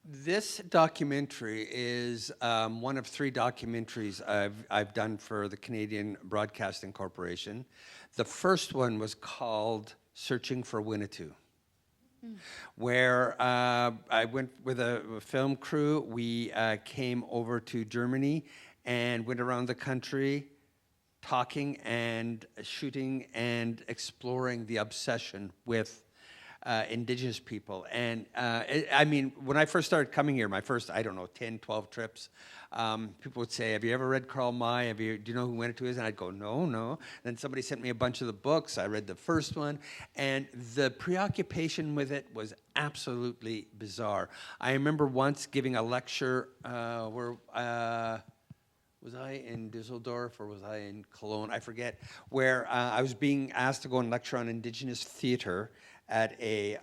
This documentary is one of 3 documentaries I've done for the Canadian Broadcasting Corporation. The first one was called Searching for Winnetou, where I went with a film crew. We came over to Germany and went around the country talking and shooting and exploring the obsession with indigenous people. And I mean, when I first started coming here, my first, 10, 12 trips, people would say, have you ever read Karl May? Do you know who Winnetou is? And I'd go, no. Then somebody sent me a bunch of the books. I read the first one. And the preoccupation with it was absolutely bizarre. I remember once giving a lecture was I in Düsseldorf or was I in Cologne? I forget. Where I was being asked to go and lecture on indigenous theater at a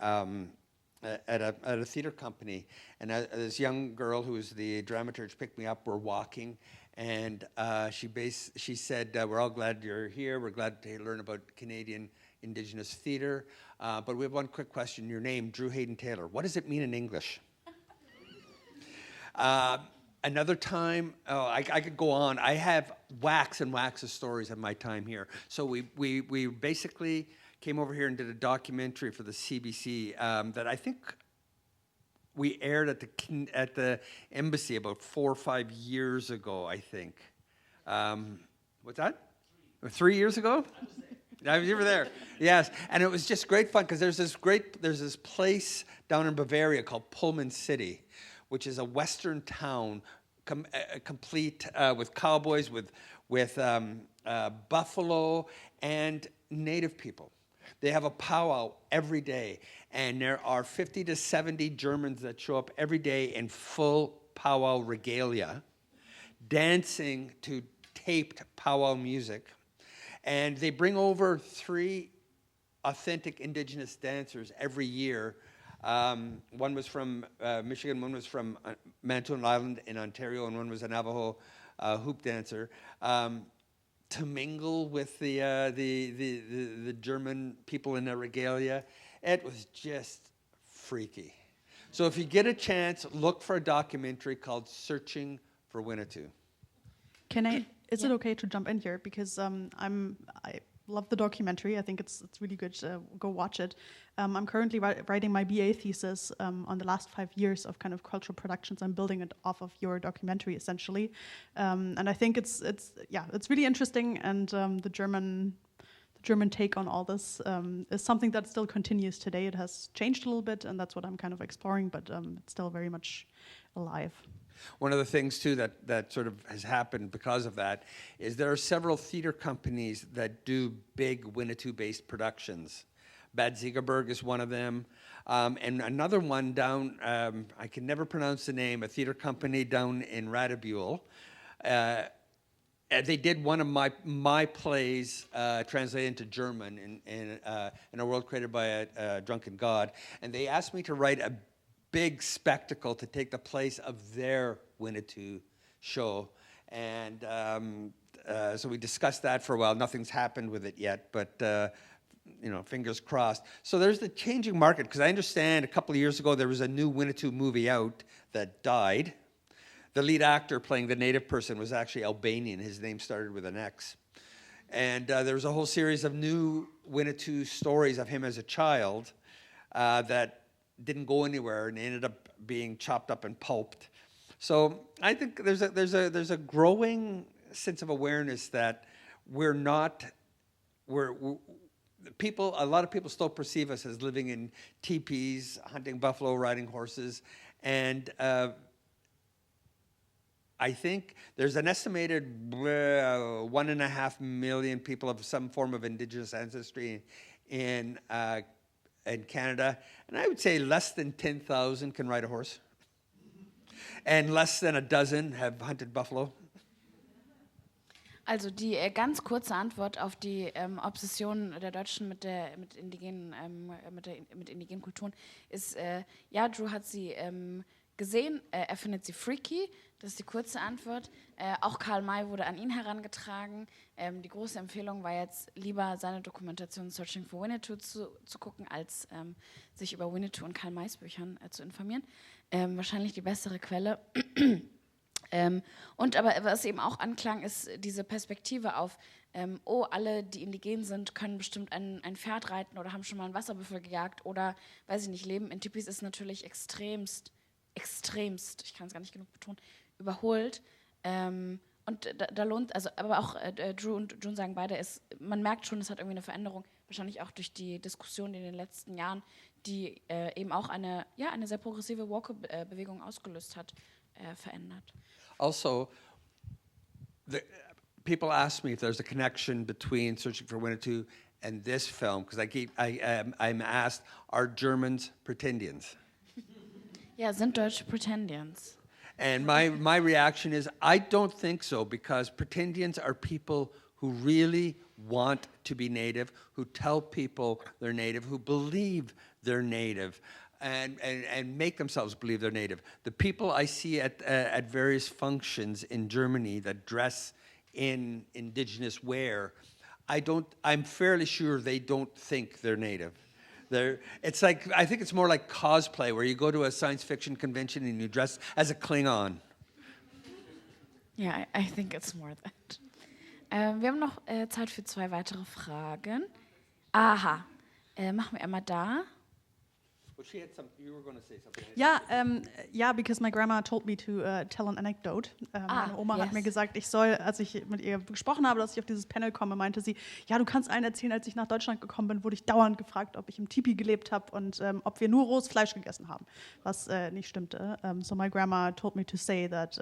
theater company, and this young girl who was the dramaturge picked me up. We're walking, and she said, "We're all glad you're here. We're glad to learn about Canadian indigenous theater, but we have one quick question. Your name, Drew Hayden Taylor. What does it mean in English?" Another time, I could go on. I have wax and wax of stories of my time here. So we basically came over here and did a documentary for the CBC that I think we aired at the embassy about 4 or 5 years ago, I think. What's that? 3 years ago? You were there. Yes, and it was just great fun because there's this place down in Bavaria called Pullman City, which is a western town complete with cowboys, with buffalo and native people. They have a powwow every day, and there are 50 to 70 Germans that show up every day in full powwow regalia, dancing to taped powwow music. And they bring over 3 authentic indigenous dancers every year. One was from Michigan, one was from Manitoulin Island in Ontario, and one was a Navajo hoop dancer. To mingle with the German people in the regalia. It was just freaky. So if you get a chance, look for a documentary called Searching for Winnetou. Is it okay to jump in here? Because I love the documentary. I think it's really good. Go watch it. I'm currently writing my BA thesis on the last 5 years of kind of cultural productions. I'm building it off of your documentary, essentially. And I think it's really interesting. And the German take on all this is something that still continues today. It has changed a little bit, and that's what I'm kind of exploring. But it's still very much alive. One of the things, too, that sort of has happened because of that is there are several theater companies that do big Winnetou-based productions. Bad Segeberg is one of them. And another one down, I can never pronounce the name, a theater company down in Radibule. They did one of my plays translated into German in a world created by a drunken god. And they asked me to write a big spectacle to take the place of their Winnetou show. And so we discussed that for a while. Nothing's happened with it yet, but fingers crossed. So there's the changing market, because I understand a couple of years ago there was a new Winnetou movie out that died. The lead actor playing the native person was actually Albanian. His name started with an X. And there was a whole series of new Winnetou stories of him as a child that didn't go anywhere and ended up being chopped up and pulped. So I think there's a growing sense of awareness that a lot of people still perceive us as living in teepees, hunting buffalo, riding horses, and I think there's an estimated 1.5 million people of some form of indigenous ancestry in Canada, and I would say less than 10,000 can ride a horse, and less than a dozen have hunted buffalo. Also die ganz kurze Antwort auf die Obsession der Deutschen mit indigenen Kulturen ist, ja, Drew hat sie gesehen, er findet sie freaky, das ist die kurze Antwort. Auch Karl May wurde an ihn herangetragen. Die große Empfehlung war jetzt, lieber seine Dokumentation Searching for Winnetou zu gucken, als sich über Winnetou und Karl Mays Büchern zu informieren. Wahrscheinlich die bessere Quelle. Und aber was eben auch anklang, ist diese Perspektive auf, alle, die indigen sind, können bestimmt ein Pferd reiten oder haben schon mal einen Wasserbüffel gejagt oder, weiß ich nicht, leben in Tipis ist natürlich extremst, ich kann es gar nicht genug betonen, überholt. Und da lohnt, also aber auch Drew und June sagen beide, man merkt schon, es hat irgendwie eine Veränderung, wahrscheinlich auch durch die Diskussion in den letzten Jahren, die eben auch eine sehr progressive Woke-Bewegung ausgelöst hat, verändert. Also, people ask me if there's a connection between Searching for Winnetou and this film, because I'm asked, are Germans Pretendians? Ja, sind Deutsche Pretendians? And my reaction is, I don't think so, because Pretendians are people who really want to be Native, who tell people they're Native, who believe they're Native, and make themselves believe they're Native. The people I see at various functions in Germany that dress in indigenous wear, I'm fairly sure they don't think they're Native. It's like, I think it's more like cosplay, where you go to a science fiction convention and you dress as a Klingon. Ja, I think it's more that. Wir haben noch Zeit für 2 weitere Fragen. Aha, machen wir einmal da. Well, she had some. You were going to say something. Yeah, because my grandma told me to tell an anecdote. Meine Oma hat mir gesagt, ich soll, als ich mit ihr gesprochen habe, dass ich auf dieses Panel komme, meinte sie, ja, du kannst einen erzählen, als ich nach Deutschland gekommen bin, wurde ich dauernd gefragt, ob ich im Tipi gelebt habe und ob wir nur rohes Fleisch gegessen haben, was nicht stimmte. So my grandma told me to say that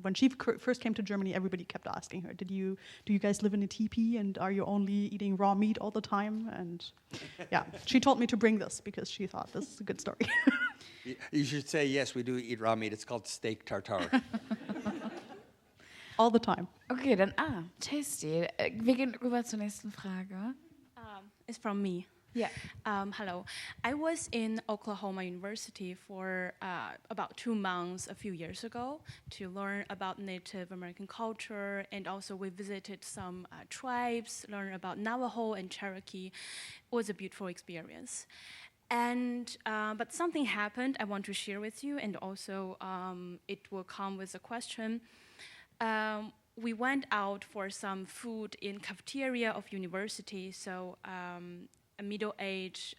when she first came to Germany, everybody kept asking her, do you guys live in a teepee and are you only eating raw meat all the time? And yeah, she told me to bring this because she thought this is a good story. You should say, yes, we do eat raw meat. It's called steak tartare. All the time. Okay, dann tasty. Wir gehen rüber zur nächsten Frage. It's from me. Yeah. Hello. I was in Oklahoma University for about 2 months a few years ago to learn about Native American culture, and also we visited some tribes, learn about Navajo and Cherokee. It was a beautiful experience. And but something happened I want to share with you, and also it will come with a question. We went out for some food in cafeteria of university, so a middle-aged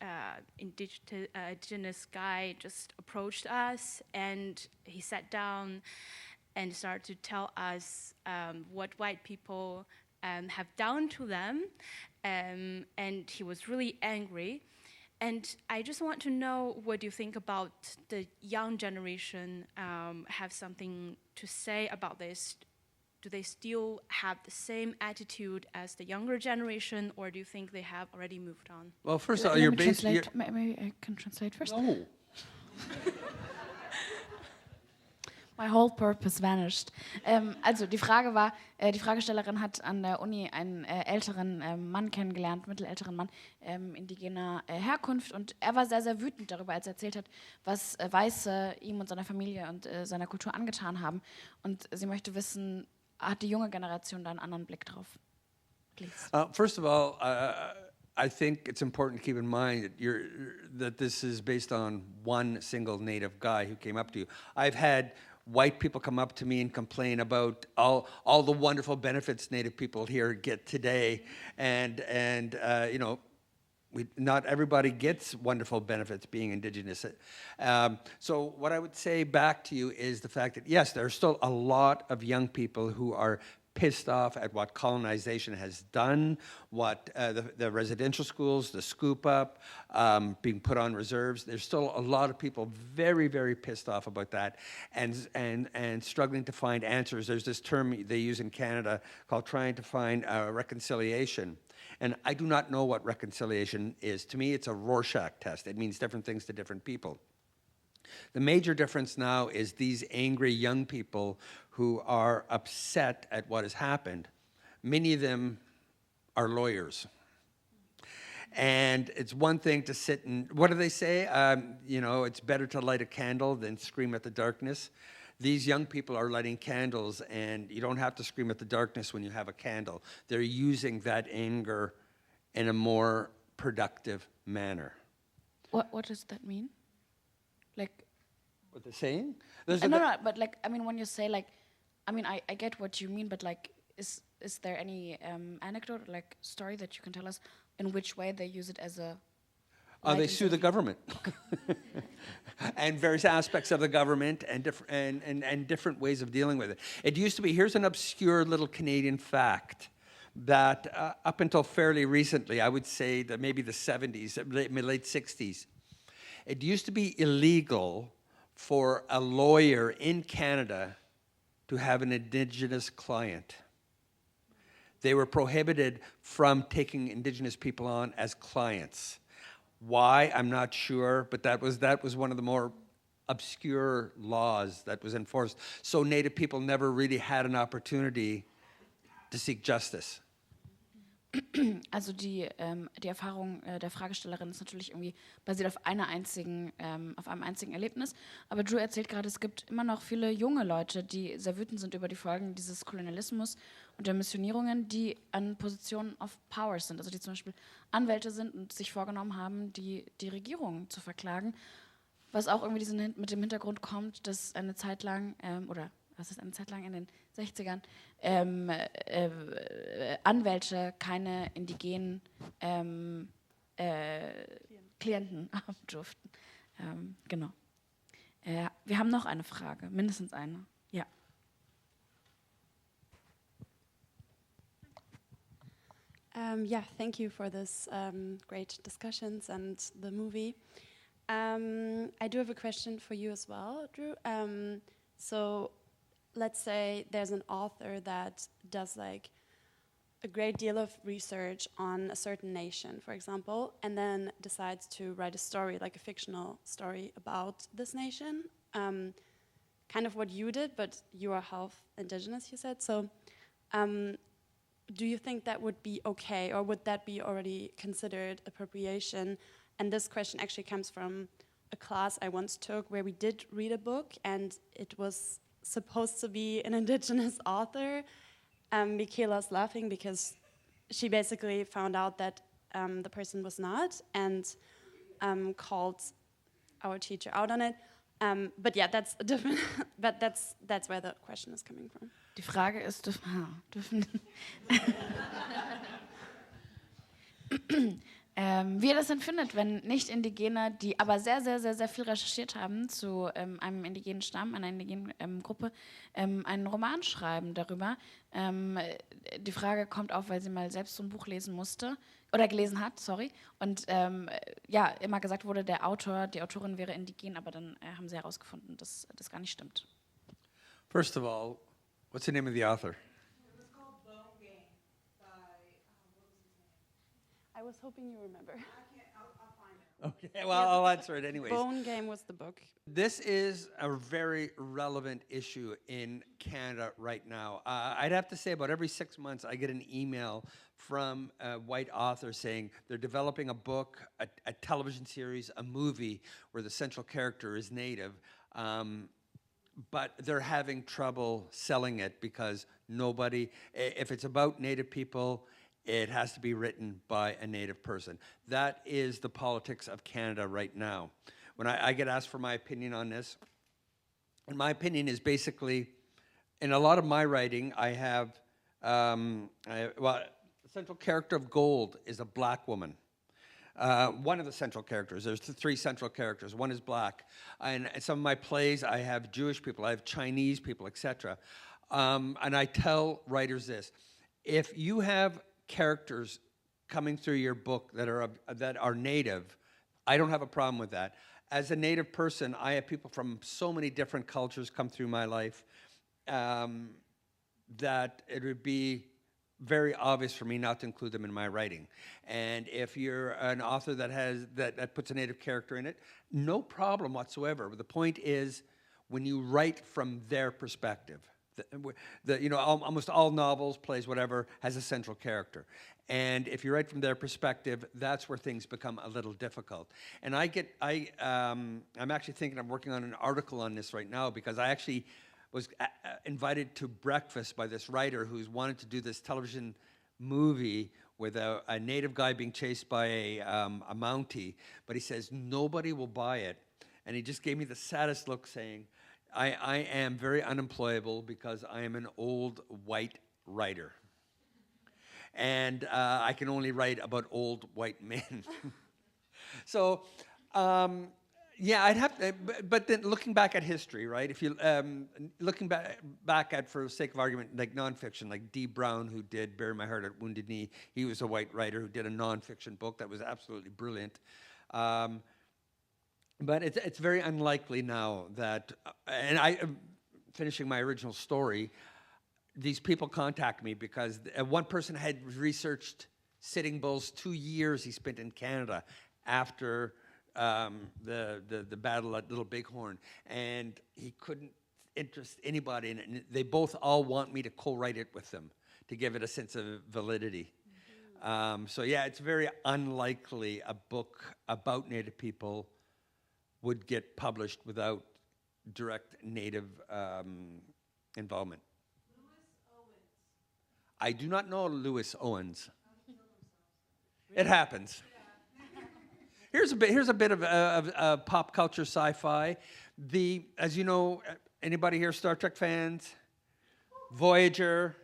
indigenous guy just approached us, and he sat down and started to tell us what white people have done to them, and he was really angry. And I just want to know what you think about the young generation have something to say about this. Do they still have the same attitude as the younger generation, or do you think they have already moved on? Well, first of all, you're based... Maybe I can translate first. No. My whole purpose vanished. Also die Frage war, die Fragestellerin hat an der Uni einen älteren Mann kennengelernt, mittelälteren Mann, indigener Herkunft, und er war sehr, sehr wütend darüber, als er erzählt hat, was Weiße ihm und seiner Familie und seiner Kultur angetan haben. Und sie möchte wissen, hat die junge Generation da einen anderen Blick drauf? Please. First of all, I think it's important to keep in mind that this is based on one single Native guy who came up to you. I've had white people come up to me and complain about all the wonderful benefits Native people here get today, and you know, not everybody gets wonderful benefits being Indigenous. So what I would say back to you is the fact that, yes, there are still a lot of young people who are pissed off at what colonization has done, what the residential schools, the scoop up, being put on reserves. There's still a lot of people very, very pissed off about that, and struggling to find answers. There's this term they use in Canada called trying to find reconciliation. And I do not know what reconciliation is. To me, it's a Rorschach test. It means different things to different people. The major difference now is these angry young people who are upset at what has happened. Many of them are lawyers. And it's one thing to sit and, what do they say? You know, it's better to light a candle than scream at the darkness. These young people are lighting candles, and you don't have to scream at the darkness when you have a candle. They're using that anger in a more productive manner. What does that mean? Like, what they're saying? No, but like, I mean, when you say like, I mean, I get what you mean, but like, is there any anecdote, or like story that you can tell us in which way they use it as a... They sue the government. And various aspects of the government and different ways of dealing with it. It used to be, here's an obscure little Canadian fact, that up until fairly recently, I would say that maybe the 70s, late 60s, it used to be illegal for a lawyer in Canada to have an Indigenous client. They were prohibited from taking Indigenous people on as clients. Why? I'm not sure, but that was one of the more obscure laws that was enforced. So Native people never really had an opportunity to seek justice. Also die Erfahrung der Fragestellerin ist natürlich irgendwie basiert auf einem einzigen Erlebnis. Aber Drew erzählt gerade, es gibt immer noch viele junge Leute, die sehr wütend sind über die Folgen dieses Kolonialismus und der Missionierungen, die an Positionen of Power sind. Also die zum Beispiel Anwälte sind und sich vorgenommen haben, die Regierung zu verklagen. Was auch irgendwie mit dem Hintergrund kommt, dass eine Zeit lang, in den 60ern, Anwälte keine indigenen Klienten haben durften. Genau. Wir haben noch eine Frage, mindestens eine. Ja. Yeah, thank you for this great discussions and the movie. I do have a question for you as well, Drew. So let's say there's an author that does like a great deal of research on a certain nation, for example, and then decides to write a story, like a fictional story about this nation, kind of what you did, but you are half indigenous, you said. So do you think that would be okay, or would that be already considered appropriation? And this question actually comes from a class I once took where we did read a book, and it was supposed to be an indigenous author. Michaela's laughing because she basically found out that the person was not, and called our teacher out on it. But yeah, that's a different. But that's where the question is coming from. Die Frage ist, wie ihr das empfindet, wenn Nicht-Indigene, die aber sehr, sehr, sehr, sehr viel recherchiert haben zu einem indigenen Stamm, einer indigenen Gruppe, einen Roman schreiben darüber. Die Frage kommt auf, weil sie mal selbst so ein Buch lesen musste, oder gelesen hat, sorry. Und ja, immer gesagt wurde, der Autor, die Autorin wäre indigen, aber dann haben sie herausgefunden, dass das gar nicht stimmt. First of all, what's the name of the author? I was hoping you remember. I'll find it. Okay, well, I'll answer it anyways. Bone Game was the book. This is a very relevant issue in Canada right now. I'd have to say about every 6 months I get an email from a white author saying they're developing a book, a television series, a movie where the central character is Native, but they're having trouble selling it because nobody, if it's about Native people, it has to be written by a Native person. That is the politics of Canada right now. When I get asked for my opinion on this, and my opinion is basically, in a lot of my writing, I have, the central character of Gold is a black woman. One of the central characters, there's 3 central characters, one is black. And in some of my plays, I have Jewish people, I have Chinese people, etc. And I tell writers this, if you have characters coming through your book that are Native, I don't have a problem with that. As a Native person, I have people from so many different cultures come through my life that it would be very obvious for me not to include them in my writing. And if you're an author that puts a Native character in it, no problem whatsoever. The point is, when you write from their perspective, almost all novels, plays, whatever, has a central character. And if you write from their perspective, that's where things become a little difficult. And I'm actually thinking of working on an article on this right now, because I actually was invited to breakfast by this writer who's wanted to do this television movie with a Native guy being chased by a Mountie, but he says nobody will buy it. And he just gave me the saddest look, saying, I am very unemployable because I am an old white writer. And I can only write about old white men. So, yeah, I'd have to, but then looking back at history, right? If you, looking back at, for the sake of argument, like nonfiction, like D. Brown, who did Bury My Heart at Wounded Knee, he was a white writer who did a nonfiction book that was absolutely brilliant. But it's very unlikely now that, and finishing my original story, these people contact me because one person had researched Sitting Bull's 2 years he spent in Canada after the battle at Little Bighorn, and he couldn't interest anybody in it. And they both all want me to co-write it with them to give it a sense of validity. So yeah, it's very unlikely a book about Native people would get published without direct Native involvement. I do not know Lewis Owens. It happens. Here's a bit of pop culture sci-fi. As you know, anybody here Star Trek fans? Voyager.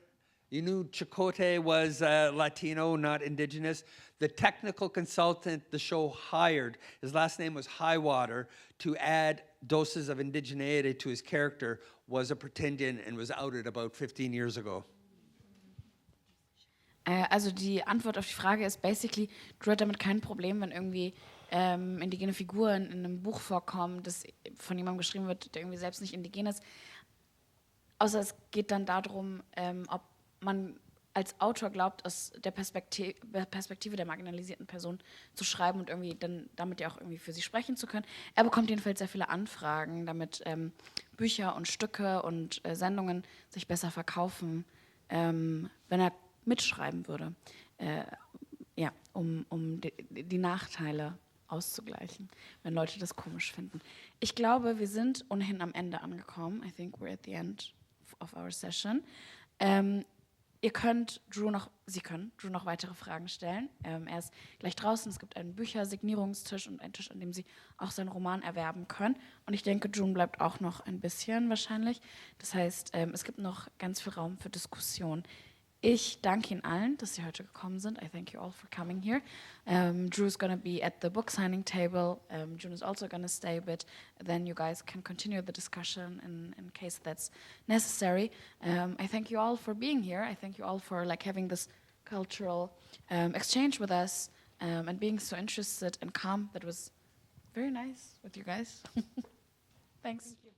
You knew Chicote was Latino, not indigenous. The technical consultant the show hired, his last name was Highwater, to add doses of indigeneity to his character, was a Pretendian and was outed about 15 years ago. Also die Antwort auf die Frage ist basically, Drew hat damit kein Problem, wenn irgendwie indigene Figuren in einem Buch vorkommen, das von jemandem geschrieben wird, der irgendwie selbst nicht indigen ist. Außer es geht dann darum, ob man als Autor glaubt, aus der Perspektive der marginalisierten Person zu schreiben und irgendwie dann damit ja auch irgendwie für sie sprechen zu können. Er bekommt jedenfalls sehr viele Anfragen, damit Bücher und Stücke und Sendungen sich besser verkaufen, wenn er mitschreiben würde, ja, um die Nachteile auszugleichen, wenn Leute das komisch finden. Ich glaube, wir sind ohnehin am Ende angekommen. I think we're at the end of our session. Sie können Drew noch weitere Fragen stellen. Er ist gleich draußen. Es gibt einen Büchersignierungstisch und einen Tisch, an dem Sie auch seinen Roman erwerben können. Und ich denke, Drew bleibt auch noch ein bisschen wahrscheinlich. Das heißt, es gibt noch ganz viel Raum für Diskussion. Ich danke Ihnen allen, dass Sie heute gekommen sind. I thank you all for coming here. Drew is going to be at the book signing table. June is also going to stay a bit. Then you guys can continue the discussion in case that's necessary. I thank you all for being here. I thank you all for having this cultural exchange with us and being so interested and calm. That was very nice with you guys. Thanks. Thank you.